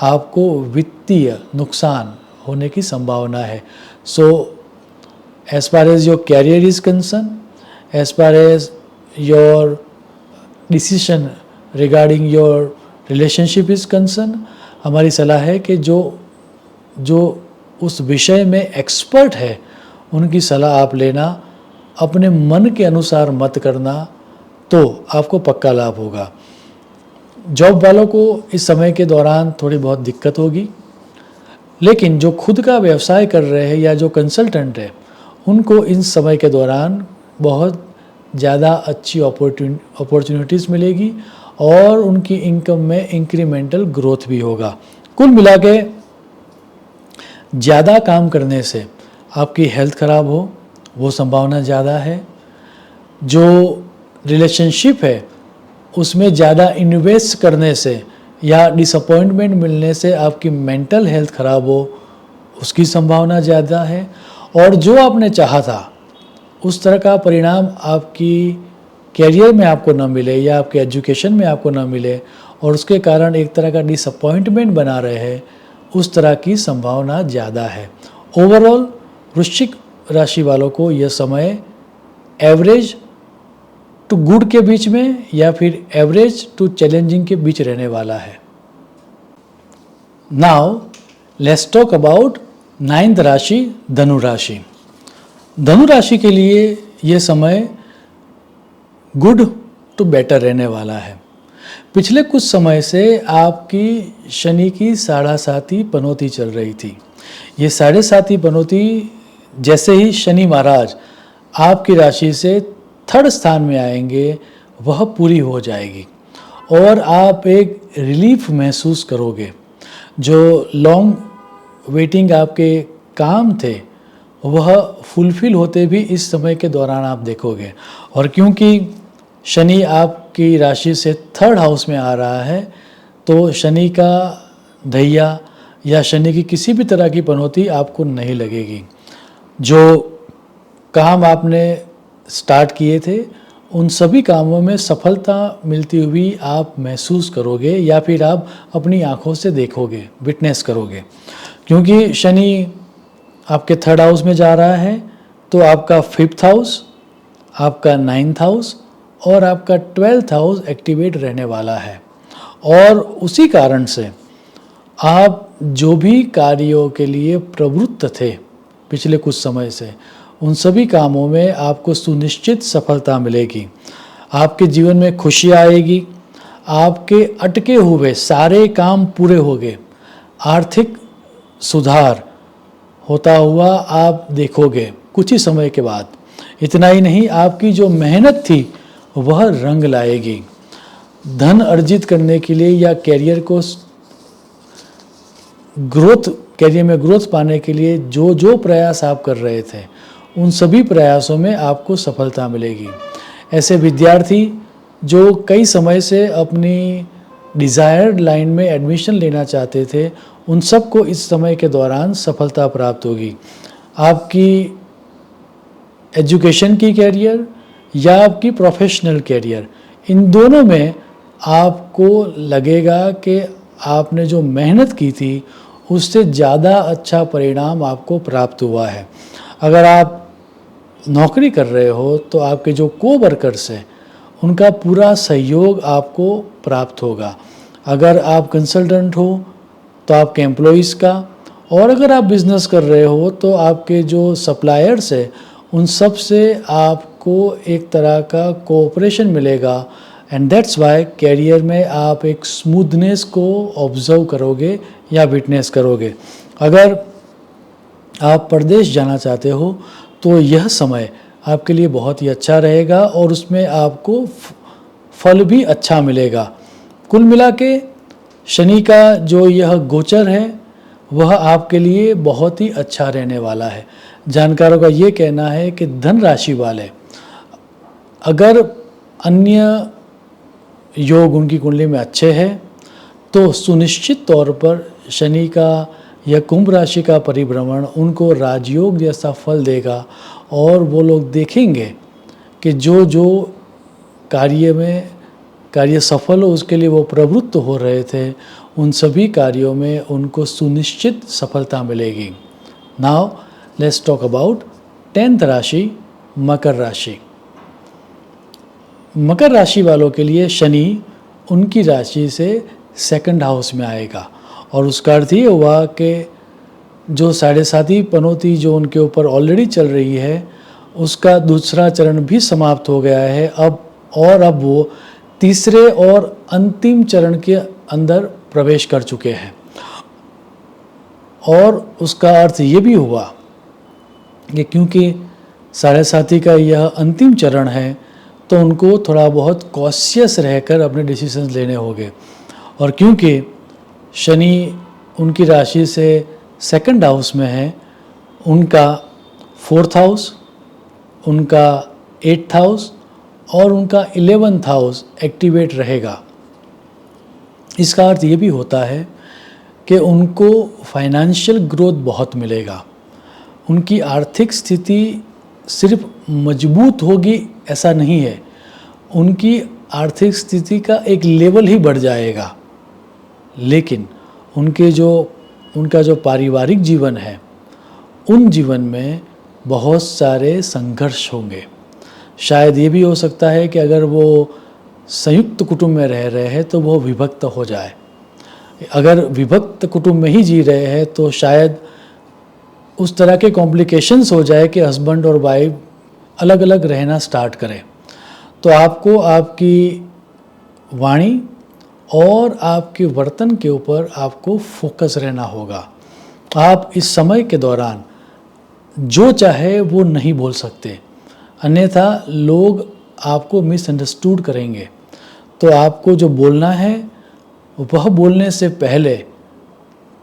आपको वित्तीय नुकसान होने की संभावना है। So as far as your career is concern, as far as your decision regarding your relationship is concern, हमारी सलाह है कि जो उस विषय में एक्सपर्ट है उनकी सलाह आप लेना, अपने मन के अनुसार मत करना, तो आपको पक्का लाभ होगा। जॉब वालों को इस समय के दौरान थोड़ी बहुत दिक्कत होगी, लेकिन जो खुद का व्यवसाय कर रहे हैं या जो कंसल्टेंट है, उनको इन समय के दौरान बहुत ज़्यादा अच्छी अपॉर्चुनिटीज़ मिलेगी और उनकी इनकम में इंक्रीमेंटल ग्रोथ भी होगा। कुल मिला के ज़्यादा काम करने से आपकी हेल्थ ख़राब हो, वो संभावना ज़्यादा है। जो रिलेशनशिप है उसमें ज़्यादा इन्वेस्ट करने से या डिसअपॉइंटमेंट मिलने से आपकी मेंटल हेल्थ ख़राब हो, उसकी संभावना ज़्यादा है। और जो आपने चाहा था उस तरह का परिणाम आपकी कैरियर में आपको न मिले या आपके एजुकेशन में आपको न मिले, और उसके कारण एक तरह का डिसअपॉइंटमेंट बना रहे हैं, उस तरह की संभावना ज़्यादा है। ओवरऑल वृश्चिक राशि वालों को यह समय एवरेज टू गुड के बीच में या फिर एवरेज टू चैलेंजिंग के बीच रहने वाला है। Now let's talk about 9th राशि, धनु राशि। धनु राशि के लिए यह समय गुड टू बेटर रहने वाला है। पिछले कुछ समय से आपकी शनि की 7.5 पनौती चल रही थी। ये 7.5 पनौती जैसे ही शनि महाराज आपकी राशि से 3rd स्थान में आएंगे, वह पूरी हो जाएगी और आप एक रिलीफ महसूस करोगे। जो लॉन्ग वेटिंग आपके काम थे वह फुलफिल होते भी इस समय के दौरान आप देखोगे। और क्योंकि शनि आपकी राशि से 3rd हाउस में आ रहा है, तो शनि का ढैया या शनि की किसी भी तरह की पनौती आपको नहीं लगेगी। जो काम आपने स्टार्ट किए थे उन सभी कामों में सफलता मिलती हुई आप महसूस करोगे या फिर आप अपनी आंखों से देखोगे, विटनेस करोगे। क्योंकि शनि आपके 3rd हाउस में जा रहा है, तो आपका 5th हाउस, आपका 9th हाउस और आपका 12th हाउस एक्टिवेट रहने वाला है। और उसी कारण से आप जो भी कार्यों के लिए प्रवृत्त थे पिछले कुछ समय से, उन सभी कामों में आपको सुनिश्चित सफलता मिलेगी। आपके जीवन में खुशी आएगी, आपके अटके हुए सारे काम पूरे होंगे, आर्थिक सुधार होता हुआ आप देखोगे कुछ ही समय के बाद। इतना ही नहीं, आपकी जो मेहनत थी वह रंग लाएगी। धन अर्जित करने के लिए या कैरियर में ग्रोथ पाने के लिए जो जो प्रयास आप कर रहे थे, उन सभी प्रयासों में आपको सफलता मिलेगी। ऐसे विद्यार्थी जो कई समय से अपनी डिज़ायर्ड लाइन में एडमिशन लेना चाहते थे, उन सबको इस समय के दौरान सफलता प्राप्त होगी। आपकी एजुकेशन की कैरियर या आपकी प्रोफेशनल कैरियर, इन दोनों में आपको लगेगा कि आपने जो मेहनत की थी उससे ज़्यादा अच्छा परिणाम आपको प्राप्त हुआ है। अगर आप नौकरी कर रहे हो तो आपके जो कोवर्कर्स हैं उनका पूरा सहयोग आपको प्राप्त होगा। अगर आप कंसल्टेंट हो तो आपके एम्प्लॉइज़ का, और अगर आप बिज़नेस कर रहे हो तो आपके जो सप्लायर्स हैं उन सब से आपको एक तरह का कोऑपरेशन मिलेगा। एंड दैट्स वाई कैरियर में आप एक स्मूथनेस को ऑब्जर्व करोगे या विटनेस करोगे। अगर आप परदेश जाना चाहते हो तो यह समय आपके लिए बहुत ही अच्छा रहेगा और उसमें आपको फल भी अच्छा मिलेगा। कुल मिला के शनि का जो यह गोचर है वह आपके लिए बहुत ही अच्छा रहने वाला है। जानकारों का ये कहना है कि धन राशि वाले अगर अन्य योग उनकी कुंडली में अच्छे हैं तो सुनिश्चित तौर पर शनि का या कुंभ राशि का परिभ्रमण उनको राजयोग जैसा फल देगा और वो लोग देखेंगे कि जो जो कार्य सफल हो उसके लिए वो प्रवृत्त हो रहे थे, उन सभी कार्यों में उनको सुनिश्चित सफलता मिलेगी। Now let's talk about 10th राशि, मकर राशि। मकर राशि वालों के लिए शनि उनकी राशि से 2nd हाउस में आएगा और उसका अर्थ ये हुआ कि जो 7.5 पनौती जो उनके ऊपर ऑलरेडी चल रही है उसका दूसरा चरण भी समाप्त हो गया है अब वो तीसरे और अंतिम चरण के अंदर प्रवेश कर चुके हैं। और उसका अर्थ ये भी हुआ कि क्योंकि 7.5 का यह अंतिम चरण है तो उनको थोड़ा बहुत कॉशियस रहकर अपने डिसीजंस लेने होंगे। और क्योंकि शनि उनकी राशि से 2nd हाउस में है, उनका 4th हाउस, उनका 8th हाउस और उनका 11th हाउस एक्टिवेट रहेगा। इसका अर्थ ये भी होता है कि उनको फाइनेंशियल ग्रोथ बहुत मिलेगा। उनकी आर्थिक स्थिति सिर्फ मजबूत होगी ऐसा नहीं है, उनकी आर्थिक स्थिति का एक लेवल ही बढ़ जाएगा। लेकिन उनका जो पारिवारिक जीवन है उन जीवन में बहुत सारे संघर्ष होंगे। शायद ये भी हो सकता है कि अगर वो संयुक्त कुटुंब में रह रहे हैं तो वो विभक्त हो जाए। अगर विभक्त कुटुंब में ही जी रहे हैं तो शायद उस तरह के कॉम्प्लिकेशंस हो जाए कि हस्बैंड और वाइफ अलग अलग रहना स्टार्ट करें। तो आपको आपकी वाणी और आपके वर्तन के ऊपर आपको फोकस रहना होगा। आप इस समय के दौरान जो चाहे वो नहीं बोल सकते, अन्यथा लोग आपको मिसअंडरस्टूड करेंगे। तो आपको जो बोलना है वह बोलने से पहले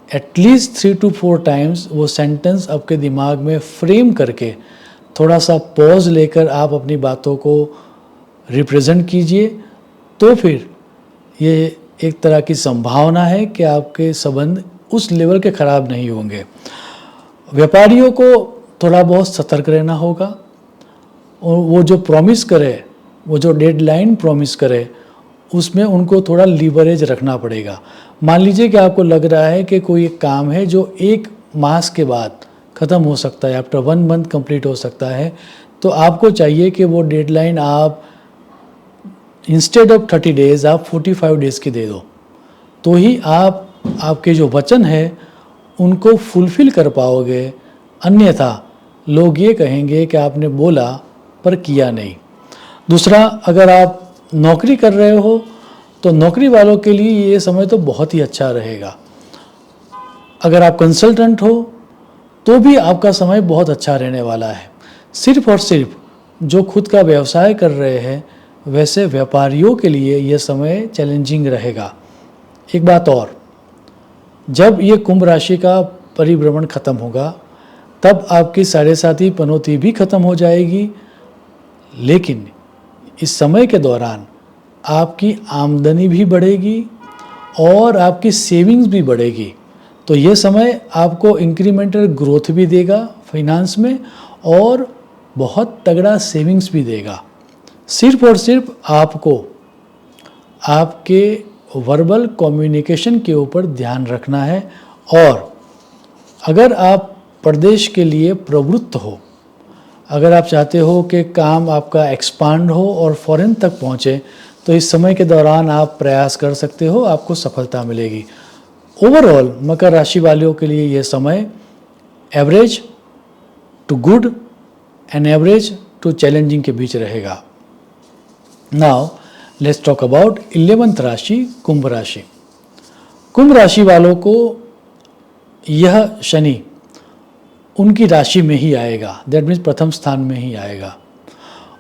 एटलीस्ट 3 to 4 टाइम्स वो सेंटेंस आपके दिमाग में फ्रेम करके थोड़ा सा पॉज लेकर आप अपनी बातों को रिप्रेजेंट कीजिए। तो फिर ये एक तरह की संभावना है कि आपके संबंध उस लेवल के ख़राब नहीं होंगे। व्यापारियों को थोड़ा बहुत सतर्क रहना होगा और वो जो प्रॉमिस करे, वो जो डेडलाइन प्रॉमिस करे, उसमें उनको थोड़ा लीवरेज रखना पड़ेगा। मान लीजिए कि आपको लग रहा है कि कोई एक काम है जो 1 मास के बाद ख़त्म हो सकता है, आफ्टर 1 मंथ कंप्लीट हो सकता है, तो आपको चाहिए कि वो डेडलाइन आप इंस्टेड ऑफ 30 डेज़ आप 45 डेज़ की दे दो। तो ही आप आपके जो वचन है उनको फुलफ़िल कर पाओगे। अन्यथा लोग ये कहेंगे कि आपने बोला पर किया नहीं। दूसरा, अगर आप नौकरी कर रहे हो तो नौकरी वालों के लिए ये समय तो बहुत ही अच्छा रहेगा। अगर आप कंसल्टेंट हो तो भी आपका समय बहुत अच्छा रहने वाला है। सिर्फ और सिर्फ जो खुद का व्यवसाय कर रहे हैं वैसे व्यापारियों के लिए यह समय चैलेंजिंग रहेगा। एक बात और, जब ये कुंभ राशि का परिभ्रमण खत्म होगा तब आपकी 7.5 पनौती भी खत्म हो जाएगी, लेकिन इस समय के दौरान आपकी आमदनी भी बढ़ेगी और आपकी सेविंग्स भी बढ़ेगी। तो ये समय आपको इंक्रीमेंटल ग्रोथ भी देगा फाइनेंस में और बहुत तगड़ा सेविंग्स भी देगा। सिर्फ और सिर्फ आपको आपके वर्बल कम्युनिकेशन के ऊपर ध्यान रखना है। और अगर आप प्रदेश के लिए प्रवृत्त हो, अगर आप चाहते हो कि काम आपका एक्सपांड हो और फॉरेन तक पहुँचे, तो इस समय के दौरान आप प्रयास कर सकते हो, आपको सफलता मिलेगी। ओवरऑल मकर राशि वालों के लिए यह समय average to good and average to challenging के बीच रहेगा। Now let's talk about 11th राशि कुंभ राशि। कुंभ राशि वालों को यह शनि उनकी राशि में ही आएगा, दैट मीन्स प्रथम स्थान में ही आएगा।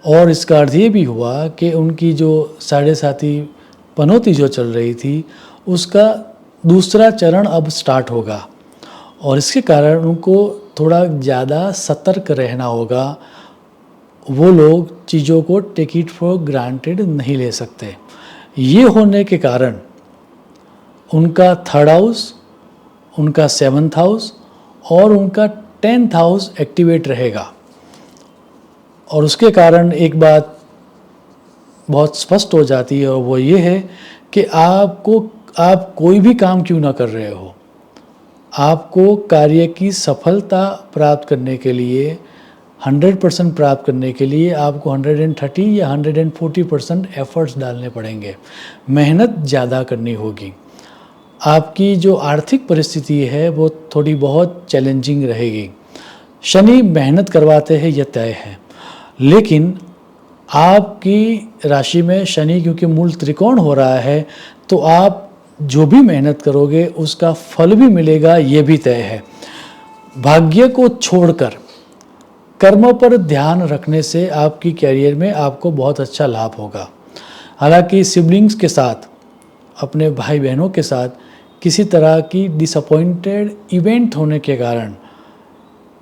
और इसका अर्थ ये भी हुआ कि उनकी जो साढ़े साथी पनौती जो चल रही थी उसका दूसरा चरण अब स्टार्ट होगा, और इसके कारण उनको थोड़ा ज़्यादा सतर्क रहना होगा। वो लोग चीज़ों को टेक इट फॉर ग्रांटेड नहीं ले सकते। ये होने के कारण उनका 3rd हाउस, उनका 7th हाउस और उनका 10th हाउस एक्टिवेट रहेगा। और उसके कारण एक बात बहुत स्पष्ट हो जाती है, और वो ये है कि आप कोई भी काम क्यों ना कर रहे हो, आपको कार्य की सफलता प्राप्त करने के लिए 100% प्राप्त करने के लिए आपको 130 या 140% एफर्ट्स डालने पड़ेंगे, मेहनत ज़्यादा करनी होगी। आपकी जो आर्थिक परिस्थिति है वो थोड़ी बहुत चैलेंजिंग रहेगी। शनि मेहनत करवाते हैं, यह तय है, लेकिन आपकी राशि में शनि क्योंकि मूल त्रिकोण हो रहा है, तो आप जो भी मेहनत करोगे उसका फल भी मिलेगा, ये भी तय है। भाग्य को छोड़कर कर्म पर ध्यान रखने से आपकी कैरियर में आपको बहुत अच्छा लाभ होगा। हालांकि सिबलिंग्स के साथ, अपने भाई बहनों के साथ किसी तरह की डिसअपॉइंटेड इवेंट होने के कारण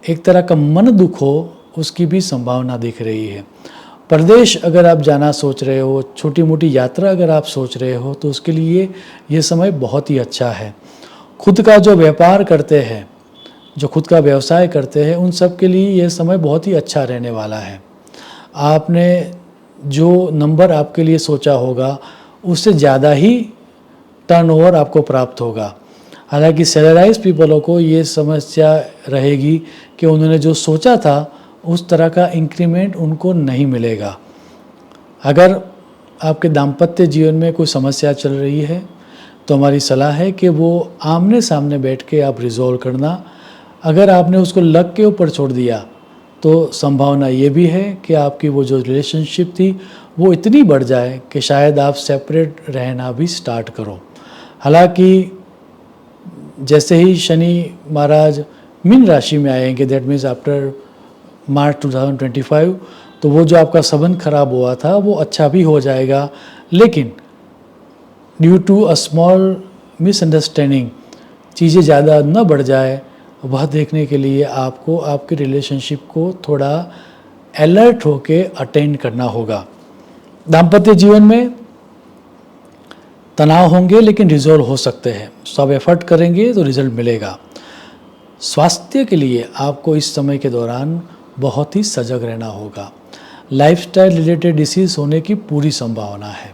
एक तरह का मन दुख हो, उसकी भी संभावना दिख रही है। प्रदेश अगर आप जाना सोच रहे हो, छोटी मोटी यात्रा अगर आप सोच रहे हो, तो उसके लिए ये समय बहुत ही अच्छा है। खुद का जो व्यापार करते हैं, जो खुद का व्यवसाय करते हैं, उन सब के लिए ये समय बहुत ही अच्छा रहने वाला है। आपने जो नंबर आपके लिए सोचा होगा उससे ज़्यादा ही टर्नओवर आपको प्राप्त होगा। हालांकि सैलराइज पीपलों को ये समस्या रहेगी कि उन्होंने जो सोचा था उस तरह का इंक्रीमेंट उनको नहीं मिलेगा। अगर आपके दाम्पत्य जीवन में कोई समस्या चल रही है तो हमारी सलाह है कि वो आमने सामने बैठ के आप रिजॉल्व करना। अगर आपने उसको लक के ऊपर छोड़ दिया तो संभावना ये भी है कि आपकी वो जो रिलेशनशिप थी वो इतनी बढ़ जाए कि शायद आप सेपरेट रहना भी स्टार्ट करो। हालांकि जैसे ही शनि महाराज मीन राशि में आएंगे, दैट मीन्स आफ्टर मार्च 2025, तो वो जो आपका संबंध खराब हुआ था वो अच्छा भी हो जाएगा। लेकिन due to a small misunderstanding चीज़ें ज़्यादा न बढ़ जाए, वह देखने के लिए आपको आपके रिलेशनशिप को थोड़ा अलर्ट होके अटेंड करना होगा। दाम्पत्य जीवन में तनाव होंगे लेकिन रिजॉल्व हो सकते हैं, सब एफर्ट करेंगे तो रिजल्ट मिलेगा। स्वास्थ्य के लिए आपको इस समय के दौरान बहुत ही सजग रहना होगा। लाइफस्टाइल रिलेटेड डिसीज़ होने की पूरी संभावना है।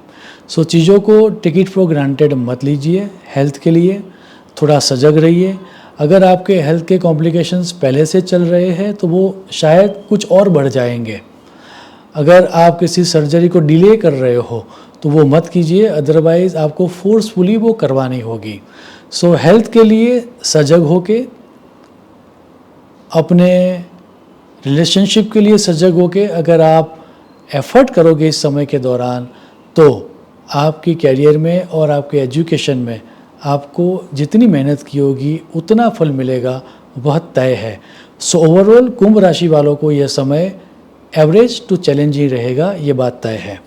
सो चीज़ों को टेक इट फॉर ग्रांटेड मत लीजिए। हेल्थ के लिए थोड़ा सजग रहिए। अगर आपके हेल्थ के कॉम्प्लिकेशंस पहले से चल रहे हैं तो वो शायद कुछ और बढ़ जाएंगे। अगर आप किसी सर्जरी को डिले कर रहे हो तो वो मत कीजिए, अदरवाइज़ आपको फोर्सफुली वो करवानी होगी। सो हेल्थ के लिए सजग होके, अपने रिलेशनशिप के लिए सजग होके अगर आप एफर्ट करोगे इस समय के दौरान, तो आपकी कैरियर में और आपके एजुकेशन में आपको जितनी मेहनत की होगी उतना फल मिलेगा, वह तय है। सो ओवरऑल कुंभ राशि वालों को यह समय एवरेज टू चैलेंजिंग रहेगा, ये बात तय है।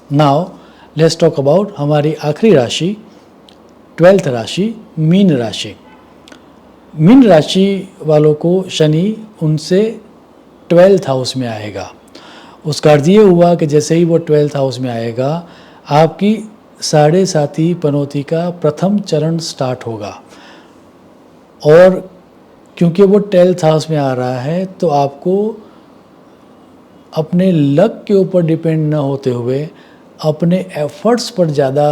नाउ लेट्स टॉक अबाउट हमारी आखिरी राशि 12th राशि मीन राशि। मीन राशि वालों को शनि उनसे 12th हाउस में आएगा। उसका अर्थ ये हुआ कि जैसे ही वो 12th हाउस में आएगा, आपकी साढ़े साथी पनौती का प्रथम चरण स्टार्ट होगा। और क्योंकि वो 12th हाउस में आ रहा है तो आपको अपने लक के ऊपर डिपेंड न होते हुए अपने एफर्ट्स पर ज़्यादा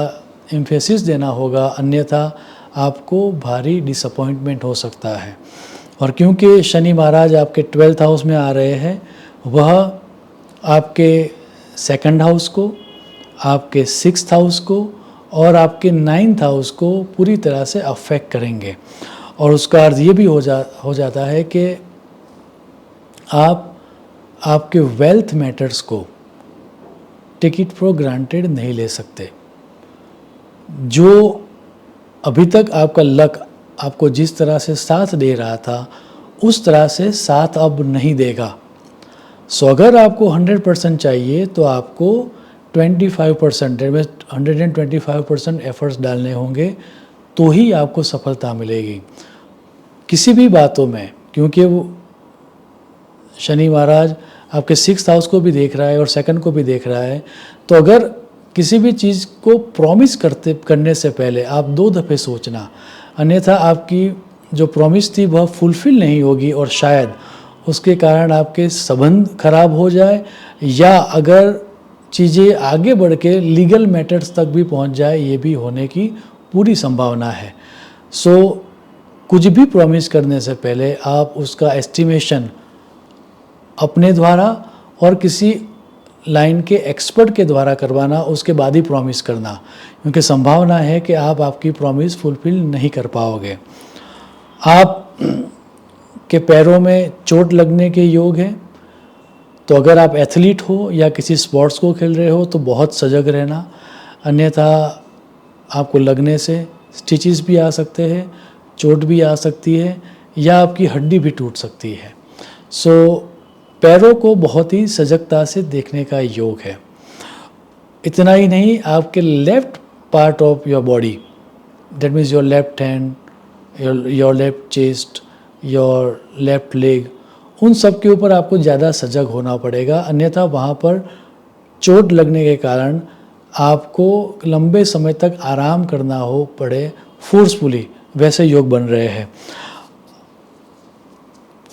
एम्फेसिस देना होगा, अन्यथा आपको भारी डिसअपॉइंटमेंट हो सकता है। और क्योंकि शनि महाराज आपके 12th हाउस में आ रहे हैं, वह आपके 2nd हाउस को, आपके 6th हाउस को और आपके 9th हाउस को पूरी तरह से अफेक्ट करेंगे। और उसका अर्थ ये भी हो जाता है कि आप आपके वेल्थ मैटर्स को टेक इट फॉर ग्रांटेड नहीं ले सकते। जो अभी तक आपका लक आपको जिस तरह से साथ दे रहा था, उस तरह से साथ अब नहीं देगा। सो अगर आपको 100% चाहिए तो आपको 25% में 125% एफर्ट्स डालने होंगे, तो ही आपको सफलता मिलेगी किसी भी बातों में। क्योंकि वो शनि महाराज आपके 6th हाउस को भी देख रहा है और 2nd को भी देख रहा है। तो अगर किसी भी चीज़ को प्रॉमिस करने से पहले आप 2 दफ़े सोचना, अन्यथा आपकी जो प्रॉमिस थी वह फुलफ़िल नहीं होगी और शायद उसके कारण आपके संबंध खराब हो जाए, या अगर चीज़ें आगे बढ़ के लीगल मैटर्स तक भी पहुंच जाए, ये भी होने की पूरी संभावना है। सो कुछ भी प्रॉमिस करने से पहले आप उसका एस्टिमेशन अपने द्वारा और किसी लाइन के एक्सपर्ट के द्वारा करवाना, उसके बाद ही प्रॉमिस करना, क्योंकि संभावना है कि आप आपकी प्रॉमिस फुलफिल नहीं कर पाओगे। आप के पैरों में चोट लगने के योग हैं, तो अगर आप एथलीट हो या किसी स्पोर्ट्स को खेल रहे हो तो बहुत सजग रहना, अन्यथा आपको लगने से स्टिचेस भी आ सकते हैं, चोट भी आ सकती है, या आपकी हड्डी भी टूट सकती है। सो पैरों को बहुत ही सजगता से देखने का योग है। इतना ही नहीं, आपके left part of your body, that means your left hand, your left chest, your left leg, उन सब के ऊपर आपको ज़्यादा सजग होना पड़ेगा, अन्यथा वहाँ पर चोट लगने के कारण आपको लंबे समय तक आराम करना हो पड़े फोर्सफुली, वैसे योग बन रहे हैं।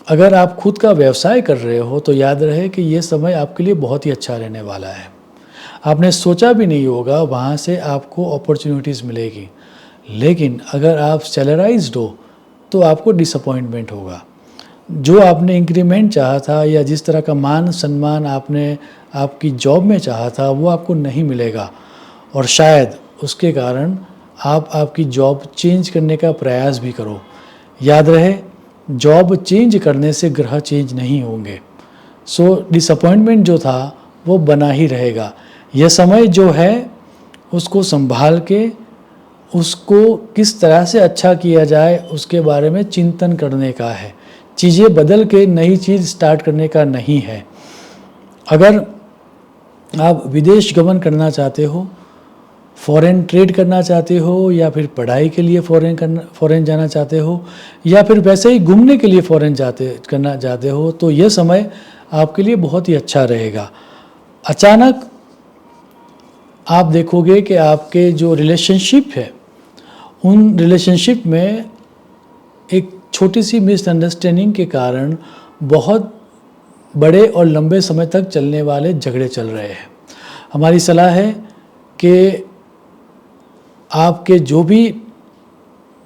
अगर आप खुद का व्यवसाय कर रहे हो तो याद रहे कि ये समय आपके लिए बहुत ही अच्छा रहने वाला है। आपने सोचा भी नहीं होगा वहाँ से आपको अपॉर्चुनिटीज़ मिलेगी, लेकिन अगर आप सैलराइज्ड हो तो आपको डिसअपॉइंटमेंट होगा। जो आपने इंक्रीमेंट चाहा था या जिस तरह का मान सम्मान आपने आपकी जॉब में चाहा था, वो आपको नहीं मिलेगा, और शायद उसके कारण आप आपकी जॉब चेंज करने का प्रयास भी करो। याद रहे, जॉब चेंज करने से ग्रह चेंज नहीं होंगे। सो डिसअपॉइंटमेंट जो था वो बना ही रहेगा। यह समय जो है उसको संभाल के उसको किस तरह से अच्छा किया जाए उसके बारे में चिंतन करने का है। चीज़ें बदल के नई चीज़ स्टार्ट करने का नहीं है। अगर आप विदेश गमन करना चाहते हो, फॉरेन ट्रेड करना चाहते हो, या फिर पढ़ाई के लिए फॉरेन जाना चाहते हो, या फिर वैसे ही घूमने के लिए फॉरेन करना चाहते हो, तो यह समय आपके लिए बहुत ही अच्छा रहेगा। अचानक आप देखोगे कि आपके जो रिलेशनशिप है, उन रिलेशनशिप में एक छोटी सी मिसअंडरस्टैंडिंग के कारण बहुत बड़े और लंबे समय तक चलने वाले झगड़े चल रहे हैं। हमारी सलाह है कि आपके जो भी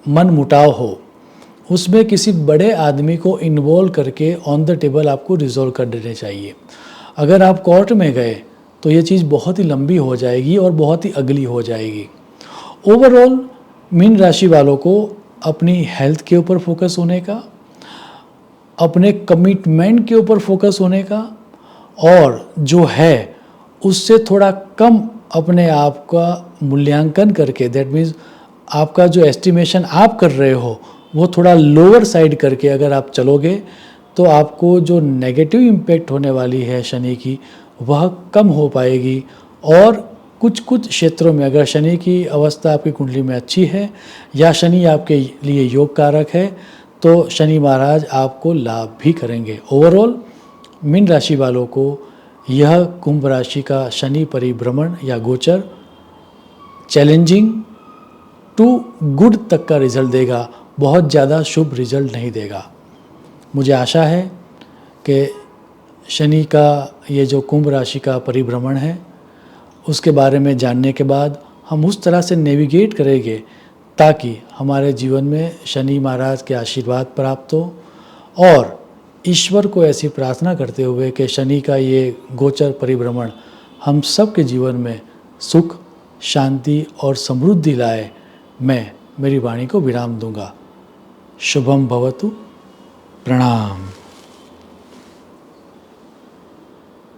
मन मुटाव हो उसमें किसी बड़े आदमी को इन्वॉल्व करके ऑन द टेबल आपको रिजॉल्व कर देने चाहिए। अगर आप कोर्ट में गए तो ये चीज़ बहुत ही लंबी हो जाएगी और बहुत ही अगली हो जाएगी। ओवरऑल मीन राशि वालों को अपनी हेल्थ के ऊपर फोकस होने का, अपने कमिटमेंट के ऊपर फोकस होने का, और जो है उससे थोड़ा कम अपने आप का मूल्यांकन करके, दैट मीन्स आपका जो एस्टिमेशन आप कर रहे हो वो थोड़ा लोअर साइड करके अगर आप चलोगे तो आपको जो नेगेटिव इम्पैक्ट होने वाली है शनि की, वह कम हो पाएगी। और कुछ कुछ क्षेत्रों में अगर शनि की अवस्था आपकी कुंडली में अच्छी है या शनि आपके लिए योग कारक है तो शनि महाराज आपको लाभ भी करेंगे। ओवरऑल मीन राशि वालों को यह कुंभ राशि का शनि परिभ्रमण या गोचर चैलेंजिंग टू गुड तक का रिजल्ट देगा, बहुत ज़्यादा शुभ रिजल्ट नहीं देगा। मुझे आशा है कि शनि का ये जो कुंभ राशि का परिभ्रमण है उसके बारे में जानने के बाद हम उस तरह से नेविगेट करेंगे ताकि हमारे जीवन में शनि महाराज के आशीर्वाद प्राप्त हो, और ईश्वर को ऐसी प्रार्थना करते हुए कि शनि का ये गोचर परिभ्रमण हम सब के जीवन में सुख, शांति और समृद्धि लाए, मैं मेरी वाणी को विराम दूंगा। शुभम भवतु। प्रणाम।